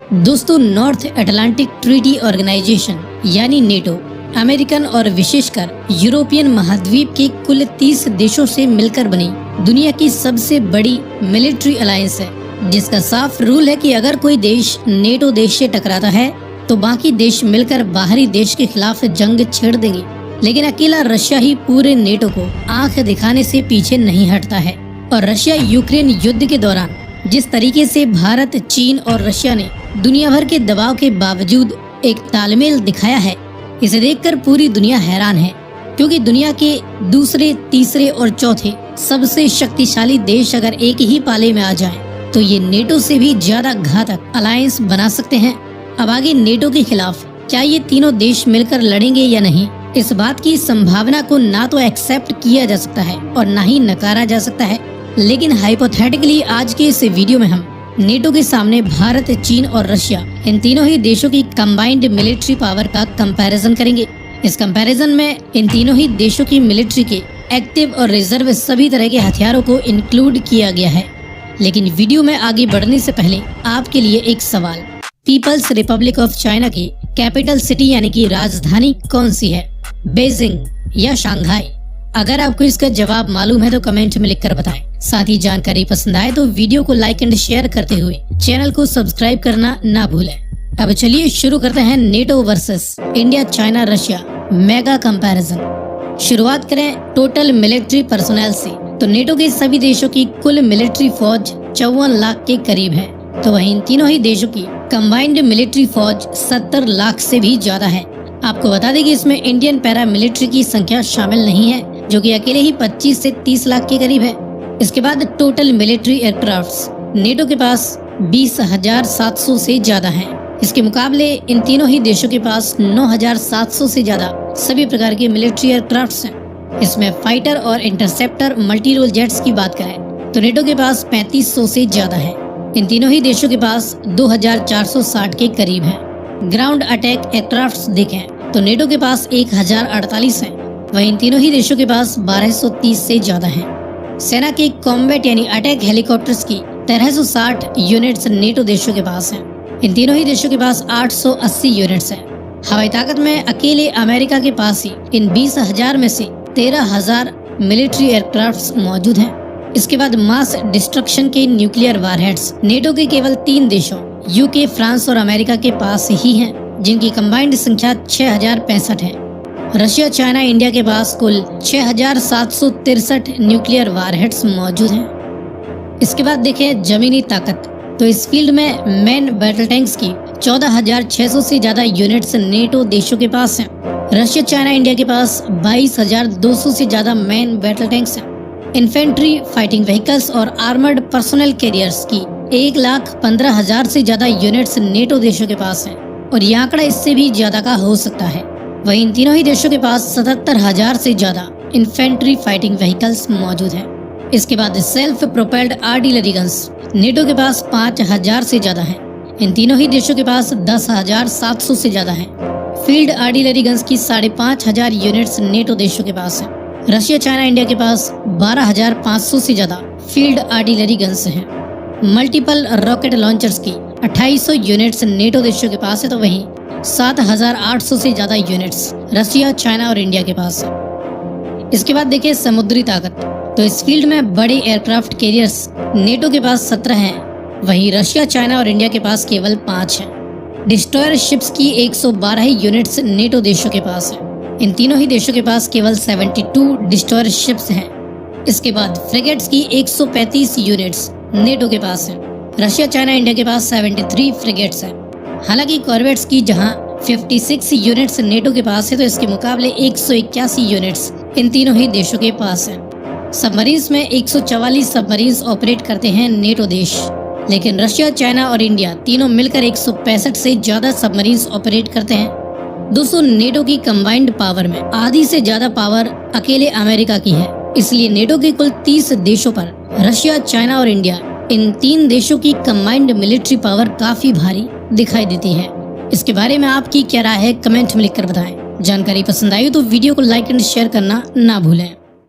दोस्तों, north Atlantic treaty organisation यानी NATO American और विशेषकर यूरोपियन महाद्वीप के कुल 30 देशों से मिलकर बनी दुनिया की सबसे बड़ी मिलिट्री अलायंस है, जिसका साफ रूल है कि अगर कोई देश नेटो देश से टकराता है तो बाकी देश मिलकर बाहरी देश के खिलाफ जंग छेड़ देंगे। लेकिन अकेला रशिया ही पूरे नेटो को आंख दिखाने से पीछे नहीं हटता है और रशिया यूक्रेन युद्ध के दौरान जिस तरीके से भारत, चीन और रशिया ने दुनिया भर के दबाव के बावजूद एक तालमेल दिखाया है, इसे देखकर पूरी दुनिया हैरान है। क्योंकि दुनिया के दूसरे, तीसरे और चौथे सबसे शक्तिशाली देश अगर एक ही पाले में आ जाएं, तो ये नेटो से भी ज्यादा घातक अलायंस बना सकते हैं। अब आगे नेटो के खिलाफ क्या ये तीनों देश मिलकर लड़ेंगे या नहीं, इस बात की संभावना को ना तो एक्सेप्ट किया जा सकता है और ना ही नकारा जा सकता है। लेकिन हाइपोथेटिकली आज के इस वीडियो में हम नेटो के सामने भारत, चीन और रशिया इन तीनों ही देशों की कंबाइंड मिलिट्री पावर का कंपैरिजन करेंगे। इस कंपैरिजन में इन तीनों ही देशों की मिलिट्री के एक्टिव और रिजर्व सभी तरह के हथियारों को इंक्लूड किया गया है। लेकिन वीडियो में आगे बढ़ने से पहले आपके लिए एक सवाल, पीपल्स रिपब्लिक ऑफ चाइना की कैपिटल सिटी यानी कि राजधानी कौन सी है, बेजिंग या शंघाई? अगर आपको इसका जवाब मालूम है तो कमेंट में लिखकर बताएं। साथ ही जानकारी पसंद आए तो वीडियो को लाइक एंड शेयर करते हुए चैनल को सब्सक्राइब करना ना भूलें। अब चलिए शुरू करते हैं NATO versus India, China, Russia mega comparison. शुरुआत करें टोटल मिलिट्री पर्सोनेल से, तो नेटो के सभी देशों की कुल मिलिट्री फौज 54 लाख के करीब है, तो वहीं इन तीनों ही देशों की कंबाइंड मिलिट्री फौज 70 लाख से भी ज्यादा है। आपको बता दें कि इसमें इंडियन पैरा मिलिट्री की संख्या शामिल नहीं है, जो कि अकेले ही 25 से 30 लाख के करीब है। इसके बाद टोटल मिलिट्री एयरक्राफ्ट्स नेटो के पास 20,700 से ज्यादा हैं। इसके मुकाबले इन तीनों ही देशों के पास 9,700 से ज्यादा सभी प्रकार के मिलिट्री एयरक्राफ्ट्स हैं। इसमें फाइटर और इंटरसेप्टर मल्टी रोल जेट्स की बात करें तो नेटो के पास 3500 से ज्यादा है। इन तीनों ही देशों के पास 2,460 के करीब है। ग्राउंड अटैक एयरक्राफ्ट्स देखें तो नेटो के पास 1,048 हैं, वहीं इन तीनों ही देशों के पास 1230 से ज्यादा हैं। सेना के कॉम्बैट यानी अटैक हेलीकॉप्टर्स की 1360 यूनिट्स नेटो देशों के पास हैं। इन तीनों ही देशों के पास 880 यूनिट्स हैं। हवाई ताकत में अकेले अमेरिका के पास ही इन 20,000 में से 13,000 मिलिट्री एयरक्राफ्ट्स मौजूद हैं। इसके बाद मास डिस्ट्रक्शन के न्यूक्लियर वारहेड्स नेटो के केवल 3 देशों यूके, फ्रांस और अमेरिका के पास ही हैं, जिनकी कंबाइंड संख्या 6,065 है। रशिया, चाइना, इंडिया के पास कुल 6,763 न्यूक्लियर वारहेड्स मौजूद हैं। इसके बाद देखें जमीनी ताकत, तो इस फील्ड में मैन बैटल टैंक्स की 14,600 से ज्यादा यूनिट्स नेटो देशों के पास हैं। रशिया, चाइना, इंडिया के पास 22,200 से ज्यादा मैन बैटल टैंक्स हैं। इन्फेंट्री, फाइटिंग व्हीकल्स और आर्मर्ड पर्सनल कैरियर्स की 1,15,000 से ज्यादा यूनिट्स नेटो देशों के पास हैं, और यह आंकड़ा इससे भी ज्यादा का हो सकता है। वहीं इन तीनों ही देशों के पास 77,000 से ज्यादा इन्फेंट्री फाइटिंग व्हीकल्स मौजूद हैं। इसके बाद self propelled artillery guns NATO के पास 5,000 से ज्यादा हैं। इन तीनों ही देशों के पास 10,700 से ज्यादा हैं। फील्ड आर्टिलरी गन्स की 5,500 यूनिट्स नेटो देशों के पास हैं। रशिया, चाइना, इंडिया के पास 12,500 से ज्यादा फील्ड आर्टिलरी गन्स हैं। मल्टीपल रॉकेट लॉन्चर्स की 2,800 यूनिट्स नेटो देशों के पास है, तो वहीं 7,800 से ज्यादा यूनिट्स रशिया, चाइना और इंडिया के पास है। इसके बाद देखिए समुद्री ताकत, तो इस फील्ड में बड़े एयरक्राफ्ट कैरियर्स नेटो के पास 17 हैं, वहीं रशिया, चाइना और इंडिया के पास केवल 5 हैं। डिस्ट्रॉयर शिप्स की 112 यूनिट्स नेटो देशों के पास है। इन तीनों ही देशों के पास केवल 72 डिस्ट्रॉयर शिप्स हैं। इसके बाद फ्रिगेट्स की 135 यूनिट्स नेटो के पास है। रशिया, चाइना, इंडिया के पास 73 फ्रिगेट्स हैं। हालांकि कॉर्वेट्स की जहां 56 यूनिट्स नेटो के पास है, तो इसके मुकाबले 181 यूनिट्स इन तीनों ही देशों के पास हैं। सबमरीन्स में 144 सबमरीन्स ऑपरेट करते हैं नेटो देश, लेकिन रशिया, चाइना और इंडिया तीनों मिलकर 165 से ज्यादा सबमरीन्स ऑपरेट करते हैं। दोस्तों, नेटो की कंबाइंड पावर में आधी से ज्यादा पावर अकेले अमेरिका की है, इसलिए नेटो के कुल 30 देशों पर रशिया, चाइना और इंडिया इन 3 देशों की कंबाइंड मिलिट्री पावर काफी भारी दिखाई देती है। इसके बारे में आपकी क्या राय है, कमेंट में लिखकर बताएं। जानकारी पसंद आई तो वीडियो को लाइक एंड शेयर करना ना भूलें।